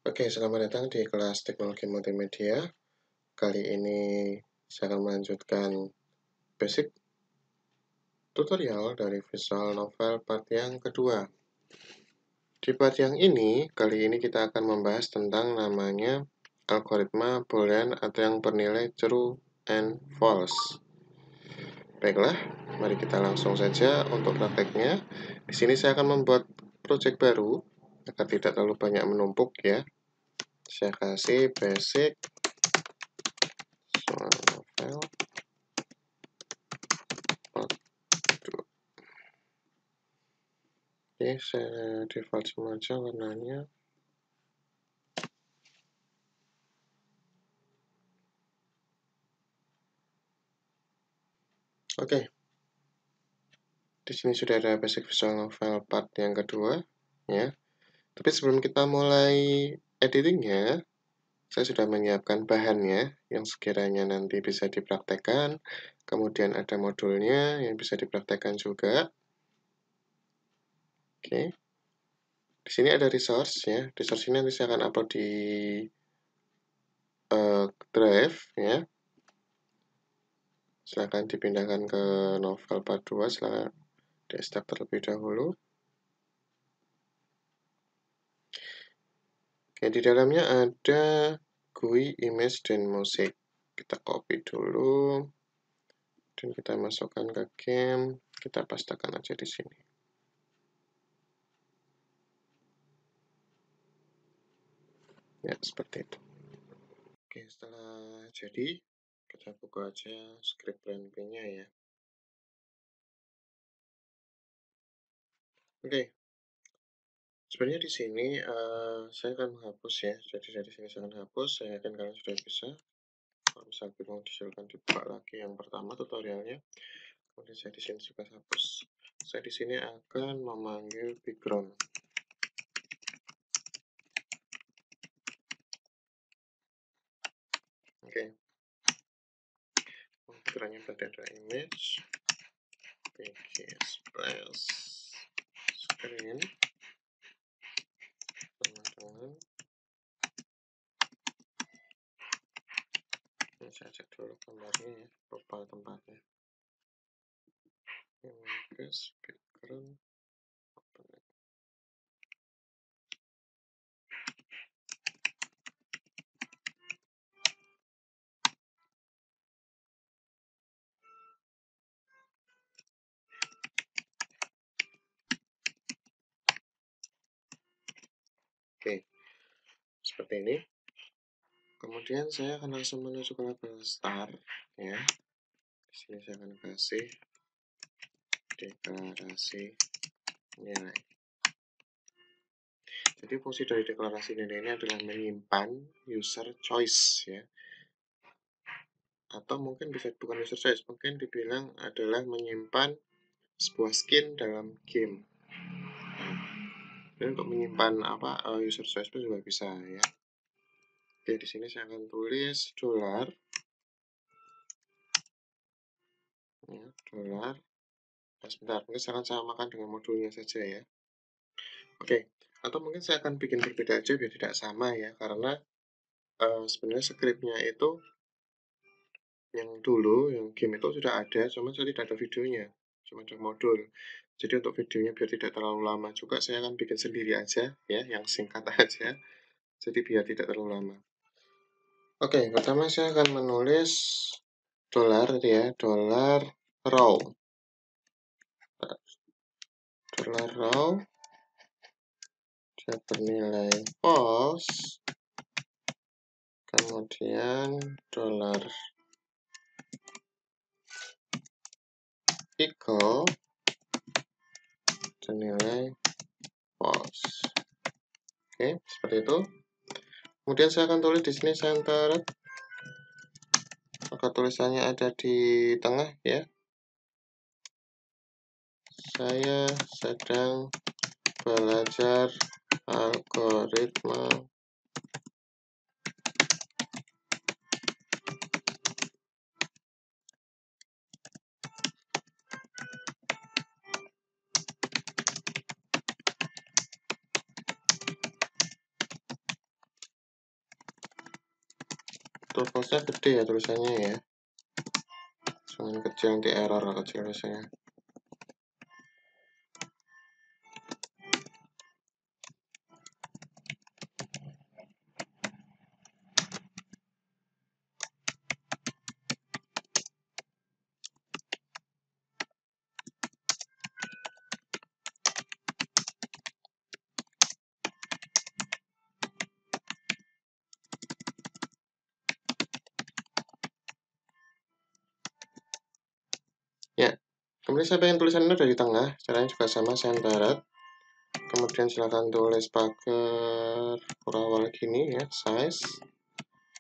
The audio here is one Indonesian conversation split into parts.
Oke, selamat datang di kelas Teknologi Multimedia. Kali ini saya akan melanjutkan basic tutorial dari visual novel part yang kedua. Di part yang ini, kali ini kita akan membahas tentang namanya algoritma boolean atau yang bernilai true and false. Baiklah, mari kita langsung saja untuk prakteknya. Di sini saya akan membuat project baru agar tidak terlalu banyak menumpuk ya. Saya kasih basic visual novel. Oke, saya default semua aja warnanya. Oke. Di sini sudah ada basic visual novel part yang kedua, ya. Tapi sebelum kita mulai editingnya, saya sudah menyiapkan bahannya yang sekiranya nanti bisa dipraktekkan. Kemudian ada modulnya yang bisa dipraktekkan juga. Oke. Di sini ada resource ya. Resource ini nanti saya akan upload di drive ya. Silahkan dipindahkan ke novel part 2, silahkan di-start terlebih dahulu. Oke, di dalamnya ada GUI, image, dan musik. Kita copy dulu. Dan kita masukkan ke game. Kita pastekan aja di sini. Ya, seperti itu. Oke, setelah jadi, kita buka aja script plan-nya ya. Oke. Sebenarnya di sini saya akan menghapus ya. Jadi dari sini saya akan hapus. Saya yakin kalian sudah bisa. Kalau misal bingung, silakan dibuka lagi yang pertama tutorialnya. Kemudian saya di sini juga hapus. Saya di sini akan memanggil background. Oke. Backgroundnya pada ada image, splash screen, teman-teman. Ini saya cek dulu gambarnya ya, profile tempatnya. Image, background, open. Oke, seperti ini. Kemudian saya akan langsung menuju ke label start ya. Di sini saya akan kasih deklarasi nilai. Jadi fungsi dari deklarasi nilai ini adalah menyimpan user choice ya. Atau mungkin bisa bukan user choice, mungkin dibilang adalah menyimpan sebuah skin dalam game. Dan untuk menyimpan user choice pun juga bisa ya. Oke, di sini saya akan tulis dolar. Ya, dolar. Nah, sebentar, mungkin saya akan samakan dengan modulnya saja ya. Oke, atau mungkin saya akan bikin berbeda aja biar tidak sama ya, karena sebenarnya scriptnya itu yang dulu, yang game itu sudah ada, cuma saya tidak ada videonya, cuma ada modul. Jadi untuk videonya biar tidak terlalu lama juga, saya akan bikin sendiri aja ya, yang singkat aja. Jadi biar tidak terlalu lama. Oke, pertama saya akan menulis dolar ya, dolar raw. Dolar raw dia bernilai false. Kemudian dolar equal bernilai false. Oke, seperti itu. Kemudian saya akan tulis di sini center. Maka tulisannya ada di tengah ya. Saya sedang belajar algoritma Tupelsnya gede ya tulisannya ya. Jangan kecil, nanti error kecil biasanya. Ya, kemudian saya pengen tulisan ini dari tengah, caranya juga sama, centered. Kemudian silahkan tulis pagar kurawal gini ya, size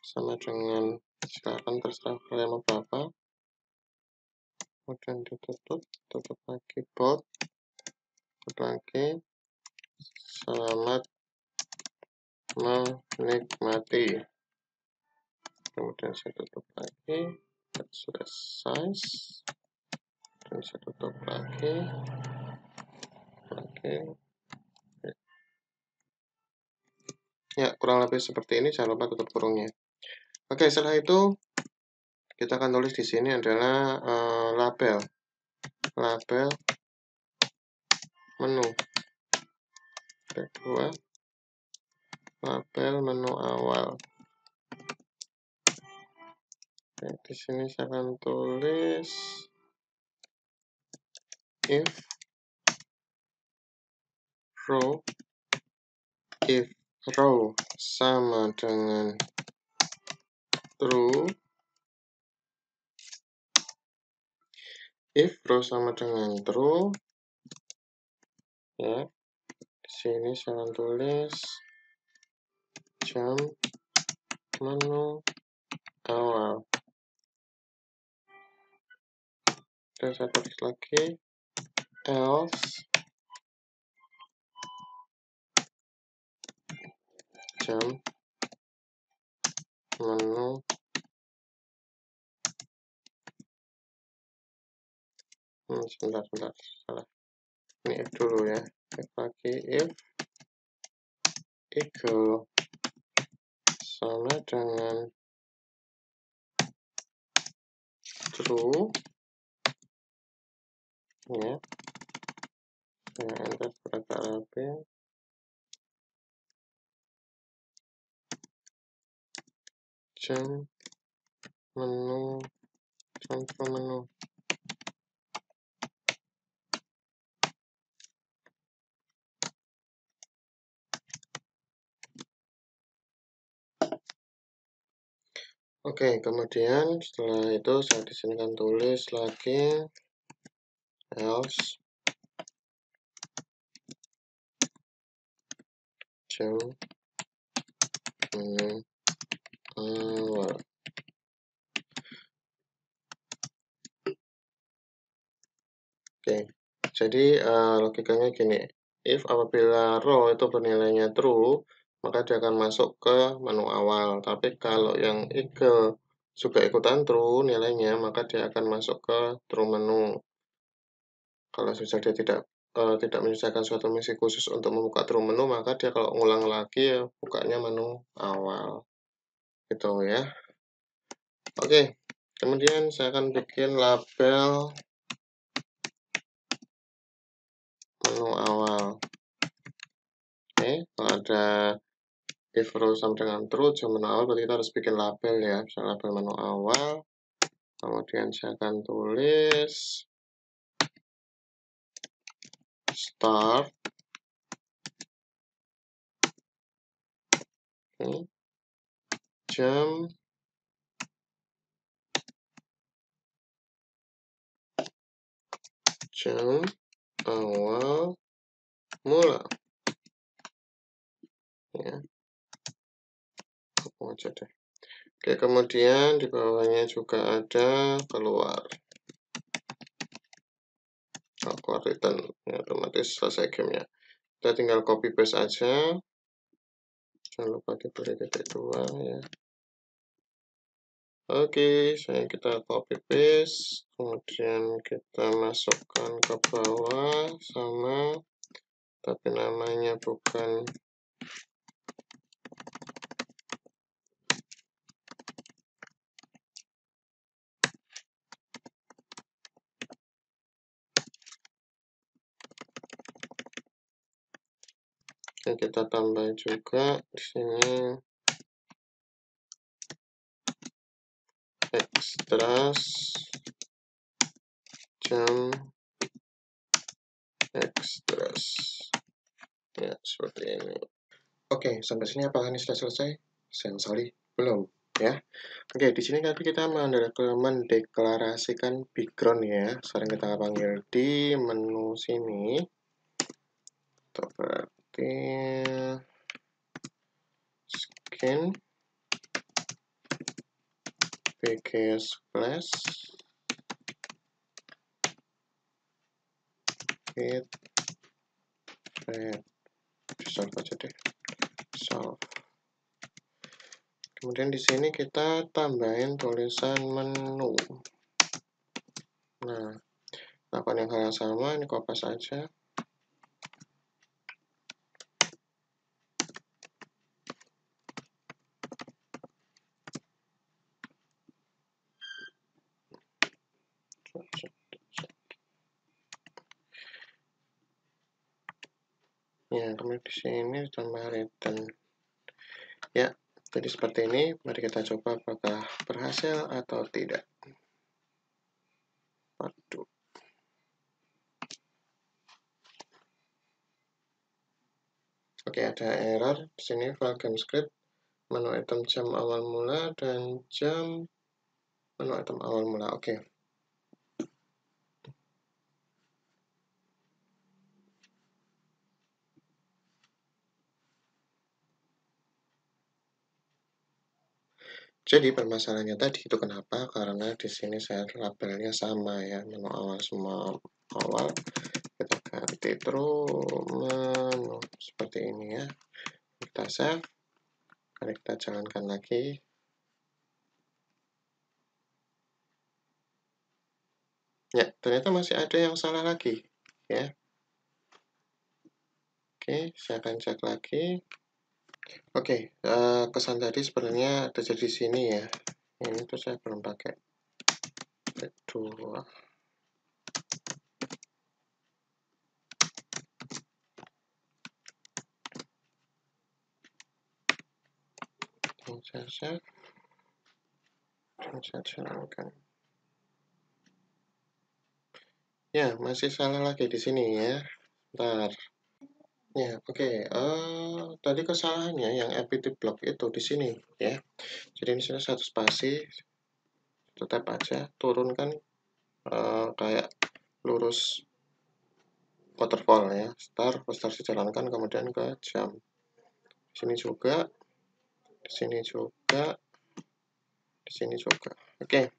sama dengan, silahkan terserah kalian mau berapa. Kemudian tutup lagi, bold, tutup lagi, selamat menikmati. Kemudian saya tutup lagi, sudah size, dan saya tutup lagi. Ya, kurang lebih seperti ini. Jangan lupa tutup kurungnya. Oke, setelah itu kita akan tulis di sini adalah label menu. Kedua, label menu awal. Oke, di sini saya akan tulis if row sama dengan true, if row sama dengan true, ya, di sini saya akan tulis jam menu awal. Dan saya tulis lagi else jam menu sebentar, salah. Ini if dulu ya. If lagi, if equal sama dengan true, ya. Saya enter agak rapi. Jam menu, contoh menu. Oke, kemudian setelah itu saya di sini akan tulis lagi else jam menu awal. Oke, jadi logikanya gini, if apabila row itu bernilainya true, maka dia akan masuk ke menu awal. Tapi kalau yang equal juga ikutan true nilainya, maka dia akan masuk ke true menu. Kalau saja dia tidak menyelesaikan suatu misi khusus untuk membuka true menu, maka dia kalau ngulang lagi ya bukanya menu awal. Gitu ya. Oke, kemudian saya akan bikin label menu awal. Oke, kalau ada if row sama dengan true jam menu awal, berarti kita harus bikin label ya. Misalnya label menu awal. Kemudian saya akan tulis start. Oke. Jam awal mula. Ya. Aja deh. Oke, kemudian di bawahnya juga ada keluar. Keluar return. Ya, otomatis selesai gamenya. Kita tinggal copy paste aja. Jangan lupa diberi titik 2 ya. Oke, kita copy paste, kemudian kita masukkan ke bawah sama, tapi namanya bukan Dan kita tambah juga di sini extras jam extras. Ya, seperti ini. Oke, sampai sini apakah ini sudah selesai? Sayang sekali, belum ya. Oke, di sini nanti kita mendeklarasikan background ya. Sekarang kita panggil di menu sini. Berarti skin bgs class with red. Solve aja deh. Solve. Kemudian di sini kita tambahin tulisan menu. Nah, lakukan yang hal yang sama, ini copy saja. Ya, kemudian di sini tambah return. Ya, jadi seperti ini. Mari kita coba apakah berhasil atau tidak. Waduh. Oke, ada error di sini file game script, menu item jam awal mula dan jam menu item awal mula. Oke. Jadi permasalahannya tadi itu kenapa? Karena di sini saya labelnya sama ya, menu awal semua awal. Kita ganti terus menu seperti ini ya. Kita save. Mari kita jalankan lagi. Ya, ternyata masih ada yang salah lagi ya. Oke, saya akan cek lagi. Oke, kesan tadi sebenarnya terjadi di sini ya. Ini tuh saya belum pakai kedua. Saya jalankan. Ya, masih salah lagi di sini ya. Bentar. Ya, oke. Tadi kesalahannya yang empty block itu di sini ya. Jadi di sini satu spasi, tetap aja turunkan kayak lurus waterfall ya. Start dijalankan kemudian ke jam. Di sini juga, di sini juga, di sini juga. Oke.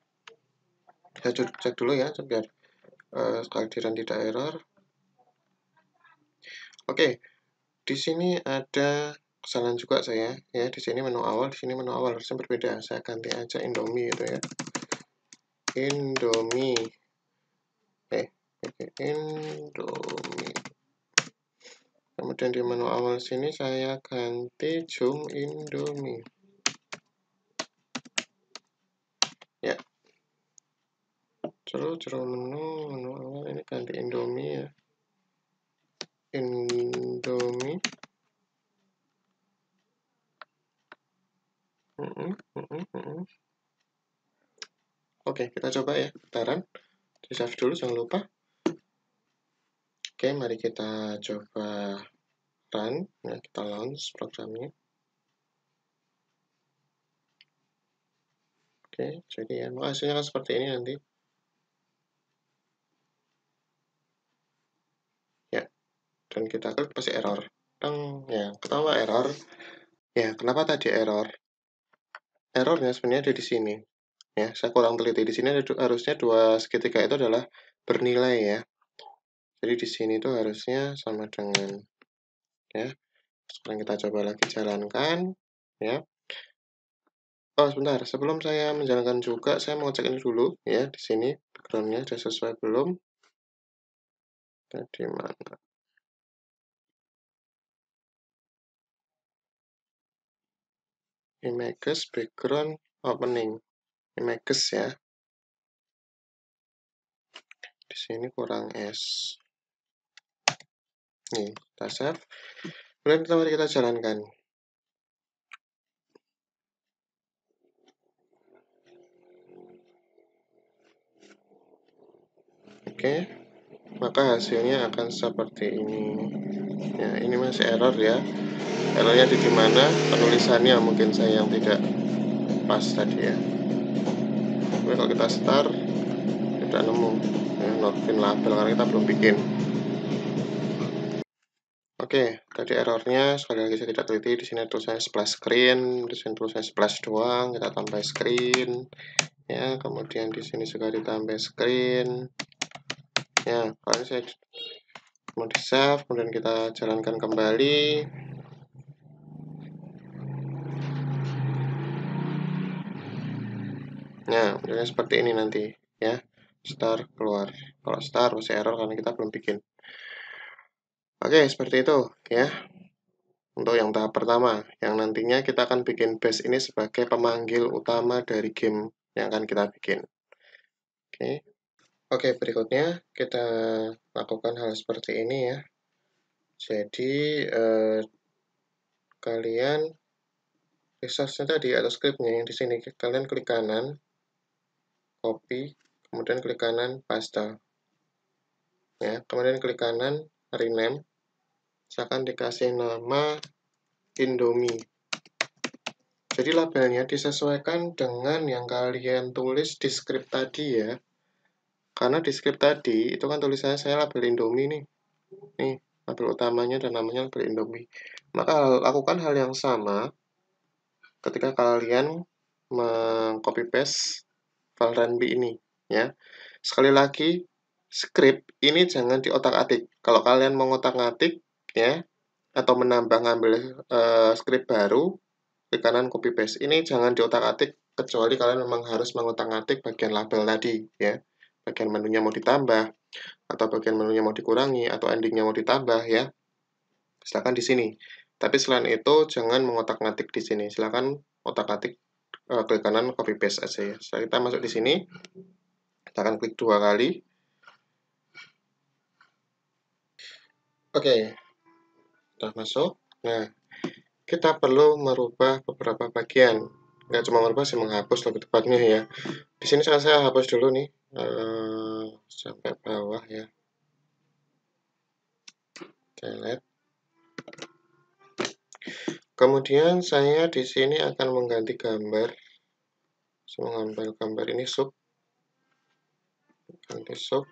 Saya cek dulu ya biar kehadiran tidak error. Oke. Di sini ada kesalahan juga saya ya, di sini menu awal, di sini menu awal harusnya berbeda. Saya ganti aja Indomie itu ya. Indomie. Indomie. Kemudian di menu awal sini saya ganti zoom Indomie. Ya. Terus menu awal ini ganti Indomie ya. Indomie. Oke, kita coba ya. Bentaran. Di save dulu, jangan lupa. Oke, mari kita coba run. Ya, kita launch programnya. Oke, jadi ya, hasilnya kan seperti ini nanti. Ya, dan kita klik pasti error. Ya, ketawa error. Ya, kenapa tadi error? Errornya sebenarnya ada di sini. Ya, saya kurang teliti. Di sini harusnya dua segitiga itu adalah bernilai ya. Jadi di sini itu harusnya sama dengan ya. Sekarang kita coba lagi jalankan ya. Oh, sebentar. Sebelum saya menjalankan juga, saya mau cek ini dulu ya. Di sini backgroundnya sudah sesuai belum? Tadi mana? Images background opening. Images ya. Di sini kurang S. Nih, kita save. Kemudian mari kita jalankan. Oke, maka hasilnya akan seperti ini. Ya, ini masih error ya. Errornya di mana? Penulisannya mungkin saya yang tidak pas tadi ya. Tapi kalau kita start, tidak nemu ya, not pin label karena kita belum bikin. Oke, tadi errornya sekali lagi saya tidak teliti. Di sini tulisannya splash screen, di sini tulisannya splash doang. Kita tambah screen, ya. Kemudian di sini juga ditambah screen, ya. Kalau saya mau di save, kemudian kita jalankan kembali. Nah, modelnya seperti ini nanti, ya. Start keluar. Kalau start masih error karena kita belum bikin. Oke, seperti itu, ya. Untuk yang tahap pertama, yang nantinya kita akan bikin base ini sebagai pemanggil utama dari game yang akan kita bikin. Oke. Oke, berikutnya kita lakukan hal seperti ini ya. Jadi, kalian resource-nya tadi atau script-nya yang di sini, kalian klik kanan, copy, kemudian klik kanan, paste. Ya, kemudian klik kanan, rename. Misalkan dikasih nama Indomie. Jadi labelnya disesuaikan dengan yang kalian tulis di script tadi ya. Karena di script tadi itu kan tulisannya saya label Indomie nih. Nih, label utamanya dan namanya label Indomie. Maka lakukan hal yang sama ketika kalian meng-copy paste file runb ini ya. Sekali lagi, script ini jangan diotak-atik. Kalau kalian mau ngotak-ngatik ya atau menambah ngambil script baru, klik kanan copy paste. Ini jangan diotak-atik kecuali kalian memang harus mengotak-atik bagian label tadi ya. Bagian menunya mau ditambah atau bagian menunya mau dikurangi atau endingnya mau ditambah ya. Silakan di sini. Tapi selain itu jangan mengotak-ngatik di sini. Silakan otak-atik klik kanan copy paste aja ya. Setelah kita masuk di sini, kita akan klik 2 kali. Oke. Sudah masuk. Nah, kita perlu merubah beberapa bagian. Nggak cuma merubah, sih menghapus lebih tepatnya ya. Di sini saya hapus dulu nih sampai bawah ya. Delete. Kemudian saya di sini akan mengganti gambar. Saya mengambil gambar ini sub. Ganti sub.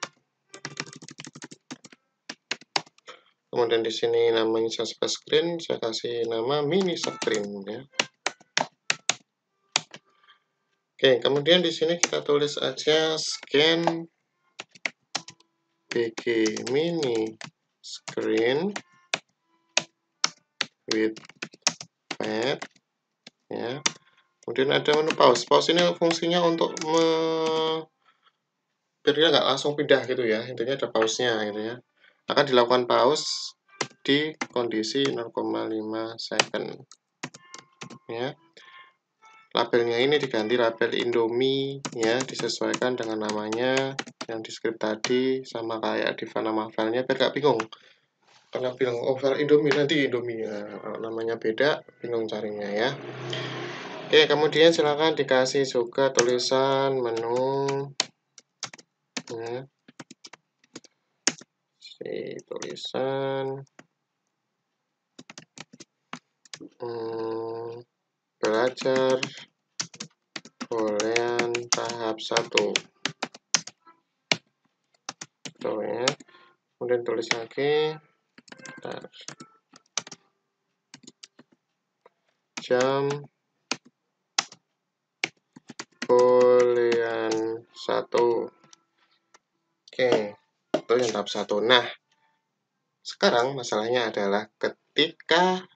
Kemudian di sini namanya splash screen, saya kasih nama mini screen ya. Oke, kemudian di sini kita tulis aja scan bg mini screen with pad ya. Kemudian ada menu pause. Pause ini fungsinya untuk biar dia nggak langsung pindah gitu ya. Intinya ada pause-nya gitu ya. Akan dilakukan pause di kondisi 0,5 second ya. Labelnya ini diganti label Indomie ya, disesuaikan dengan namanya yang di script tadi sama kayak di nama filenya biar gak bingung. Karena bilang oh file Indomie nanti Indomie kalau namanya beda bingung carinya ya. Oke, kemudian silahkan dikasih juga tulisan menu ya. Tulisan belajar boolean tahap 1 tuh ya. Kemudian tulis lagi jam boolean 1. Oke, itu yang tahap 1. Nah, sekarang masalahnya adalah ketika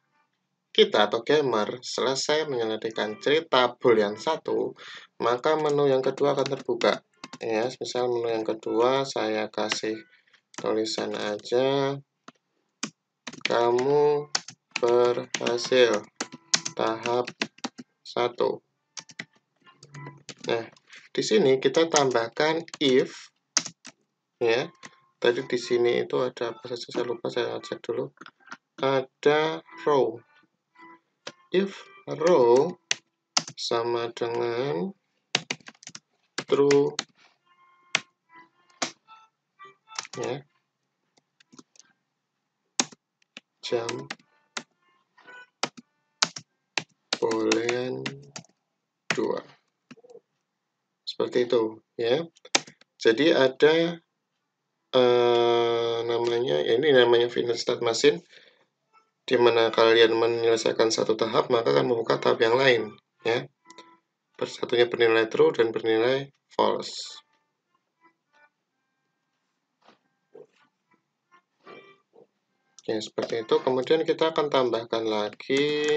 kita atau gamer selesai menyelesaikan cerita boolean 1, maka menu yang kedua akan terbuka. Ya, misal menu yang kedua saya kasih tulisan aja kamu berhasil tahap 1. Nah, di sini kita tambahkan if ya. Tadi di sini itu ada apa saja saya lupa, saya cek dulu. ada row. If row sama dengan true, ya, jam boolean 2. Seperti itu, ya. Jadi ada namanya, ini namanya final state machine, di mana kalian menyelesaikan satu tahap, maka akan membuka tahap yang lain, ya. Satunya bernilai true dan bernilai false. Ya, seperti itu. Kemudian kita akan tambahkan lagi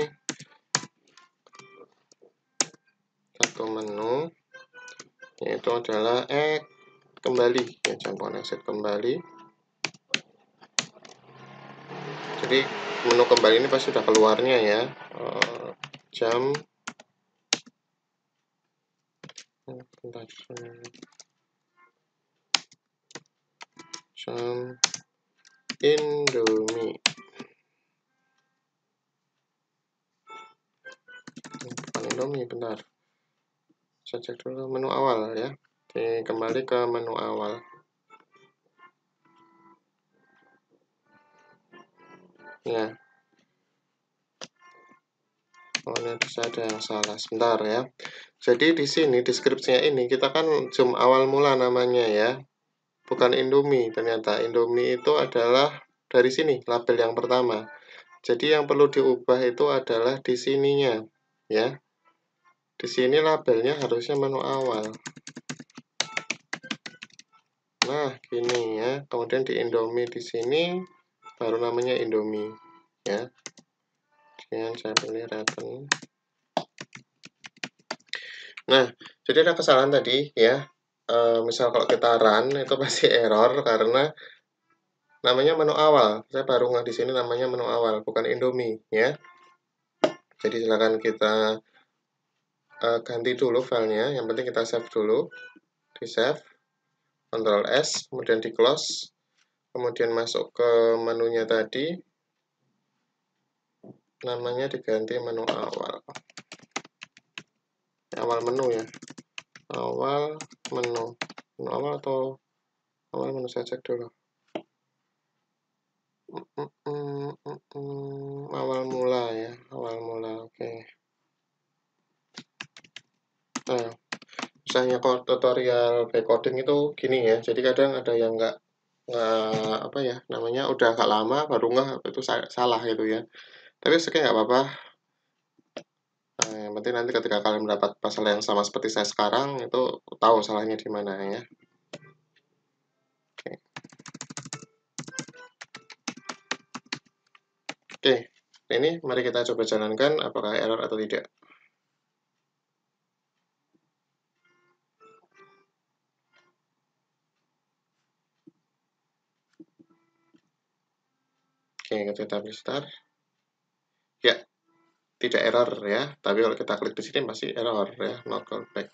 satu menu, yaitu adalah kembali, ya, jam exit kembali. Jadi menu kembali ini pasti sudah keluarnya, ya, jam Indomie. Bukan Indomie, bentar. Saya cek dulu menu awal, ya. Oke, kembali ke menu awal. Ya. Oh, ini bisa ada yang salah. Sebentar, ya. Jadi di sini deskripsinya ini kita kan zoom awal mula namanya, ya. Bukan Indomie, ternyata Indomie itu adalah dari sini label yang pertama. Jadi yang perlu diubah itu adalah di sininya, ya. Di sini labelnya harusnya menu awal. Nah, gini, ya. Kemudian di Indomie di sini baru namanya Indomie, ya. Kemudian saya pilih return. Nah, jadi ada kesalahan tadi, ya. Misal kalau kita run itu pasti error karena namanya menu awal. Saya baru nggak di sini namanya menu awal, bukan Indomie, ya. Jadi silakan kita ganti dulu filenya. Yang penting kita save dulu. Di save, Ctrl S, kemudian di close, kemudian masuk ke menunya tadi. Namanya diganti menu awal. Awal menu, ya. Awal menu. Menu awal atau awal menu, saya cek dulu. Awal mula, ya. Awal mula, oke. Nah, misalnya kalau tutorial coding itu gini, ya. Jadi kadang ada yang nggak apa ya namanya, udah agak lama baru nggak itu salah gitu, ya. Tapi sekian nggak apa-apa. Nah, yang penting nanti ketika kalian mendapat masalah yang sama seperti saya sekarang, itu tahu salahnya di mana, ya. Oke. Oke, ini mari kita coba jalankan apakah error atau tidak. Oke, kita restart. Ya, tidak error, ya. Tapi kalau kita klik di sini pasti error, ya. Not callback.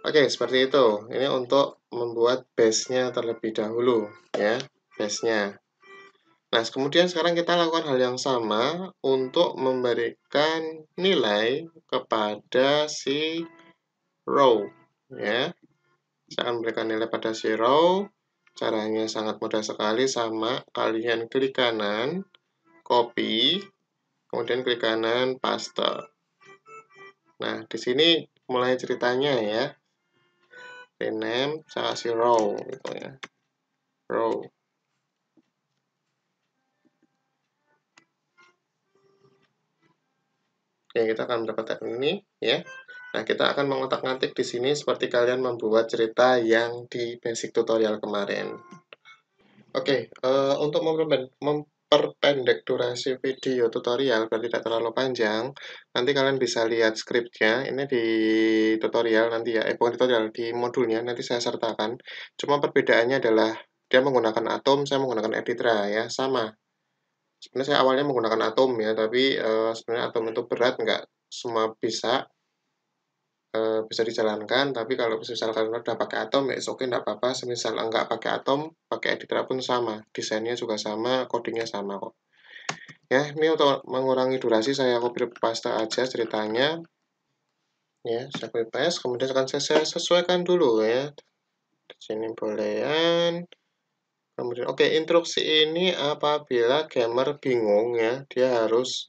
Oke, seperti itu. Ini untuk membuat base-nya terlebih dahulu, ya. Base-nya. Nah, kemudian sekarang kita lakukan hal yang sama untuk memberikan nilai kepada si row, ya. Saya akan memberikan nilai pada si row. Caranya sangat mudah sekali, sama. Kalian klik kanan, copy, kemudian klik kanan, paste. Nah, di sini mulai ceritanya, ya. Rename, saya kasih row, gitu, ya. Row. Oke, kita akan mendapatkan ini, ya. Nah, kita akan mengotak-ngatik di sini seperti kalian membuat cerita yang di basic tutorial kemarin. Oke, untuk memperpendek durasi video tutorial biar tidak terlalu panjang, nanti kalian bisa lihat skripnya. Ini di tutorial nanti, ya. Bukan tutorial, di modulnya nanti saya sertakan. Cuma perbedaannya adalah dia menggunakan Atom, saya menggunakan Editra, ya. Sama. Sebenarnya saya awalnya menggunakan Atom, ya, tapi sebenarnya Atom itu berat, nggak semua bisa dijalankan. Tapi kalau misalkan udah pakai Atom, ya oke, nggak apa-apa. Semisal nggak pakai Atom, pakai Editra pun sama, desainnya juga sama, codingnya sama, kok. Ya, ini untuk mengurangi durasi saya copy paste aja ceritanya. Ya, saya copy paste, kemudian akan saya sesuaikan dulu ya. Di sini boolean. Kemudian oke, instruksi ini apabila gamer bingung ya, dia harus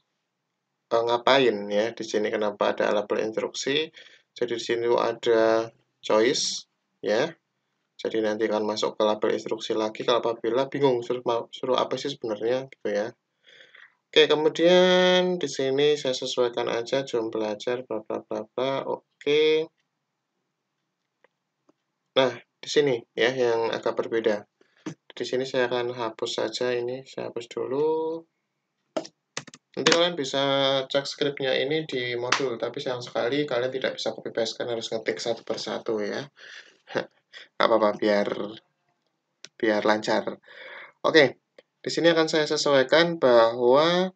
ngapain ya. Di sini kenapa ada label instruksi? Jadi di sini ada choice ya. Jadi nanti akan masuk ke label instruksi lagi kalau apabila bingung suruh apa sih sebenarnya gitu ya. Oke, kemudian di sini saya sesuaikan aja jam belajar bla bla bla bla. Oke. Nah, di sini ya yang agak berbeda. Di sini saya akan hapus saja ini, saya hapus dulu. Nanti kalian bisa cek scriptnya ini di modul, tapi sayang sekali kalian tidak bisa copy paste, kan harus ngetik satu persatu ya. Gak apa-apa, biar lancar. Oke, di sini akan saya sesuaikan bahwa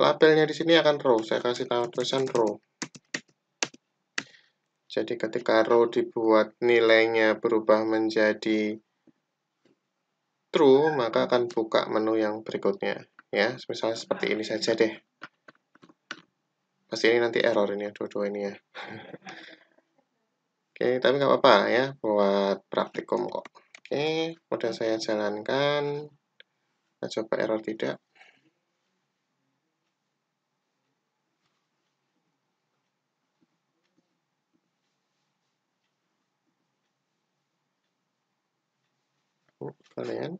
labelnya di sini akan row. Saya kasih tahu tulisan row. Jadi ketika row dibuat nilainya berubah menjadi true, maka akan buka menu yang berikutnya. Ya, misalnya seperti ini saja deh. Pasti ini nanti error ini ya, dua-dua ini ya. Oke, tapi nggak apa-apa ya, buat praktikum kok. Oke, udah saya jalankan. Kita coba error tidak. Kalian.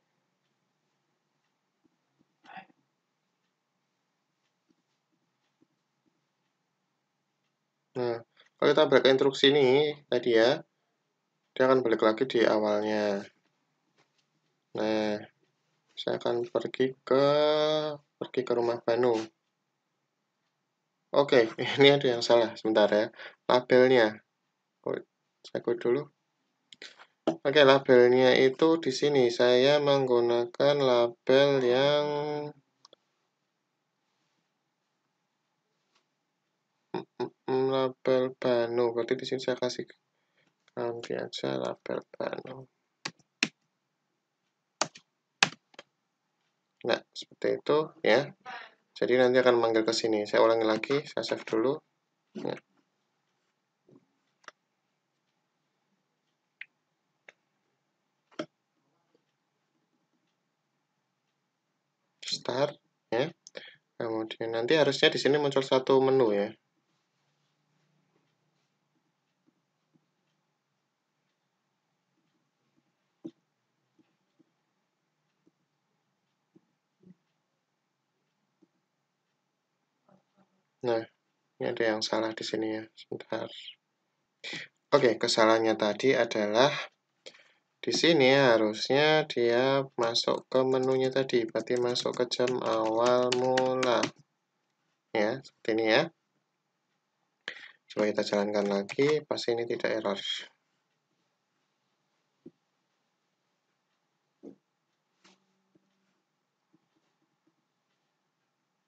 Nah, kalau kita balik ke instruksi ini tadi ya, dia akan balik lagi di awalnya. Nah, saya akan pergi ke rumah Banu. Oke, ini ada yang salah sebentar ya. Labelnya. Oh, saya kode dulu. Oke, labelnya itu di sini saya menggunakan label yang label Banu. Berarti di sini saya kasih ganti aja label Banu. Nah, seperti itu ya. Jadi nanti akan manggil ke sini. Saya ulangi lagi, saya save dulu. Ya. Start ya. Kemudian nanti harusnya di sini muncul satu menu ya. Nah, ini ada yang salah di sini ya. Sebentar. Oke, kesalahannya tadi adalah di sini harusnya dia masuk ke menunya tadi, berarti masuk ke jam awal mula. Ya, seperti ini ya. Coba kita jalankan lagi, pasti ini tidak error.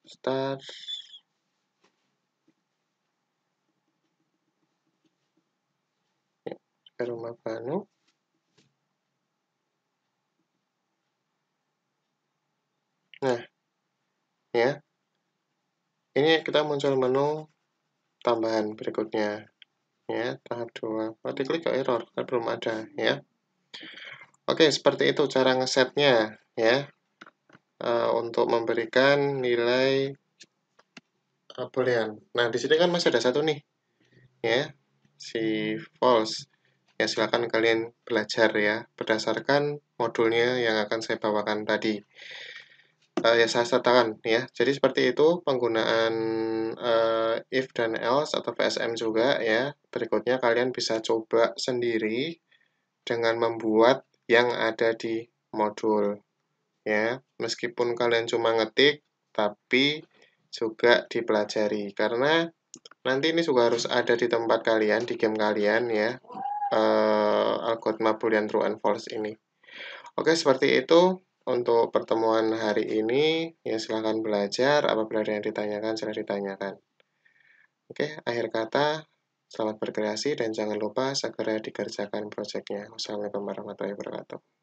Start. Ya, ke rumah Banu. Nah, ya. Ini kita muncul menu tambahan berikutnya. Ya, tahap 2. Berarti klik ke error, kan belum ada ya. Oke, seperti itu cara ngesetnya ya. Untuk memberikan nilai boolean. Nah, di sini kan masih ada satu nih ya, si false. Ya, silakan kalian belajar ya berdasarkan modulnya yang akan saya bawakan tadi. Ya, saya sertakan ya. Jadi seperti itu penggunaan if dan else atau VSM juga ya. Berikutnya kalian bisa coba sendiri dengan membuat yang ada di modul ya. Meskipun kalian cuma ngetik, tapi juga dipelajari karena nanti ini juga harus ada di tempat kalian, di game kalian ya, algoritma boolean true and false ini. Oke, seperti itu untuk pertemuan hari ini. Ya, silahkan belajar. Apabila ada yang ditanyakan, silahkan ditanyakan. Oke, akhir kata, selamat berkreasi dan jangan lupa segera dikerjakan proyeknya. Wassalamualaikum warahmatullahi wabarakatuh.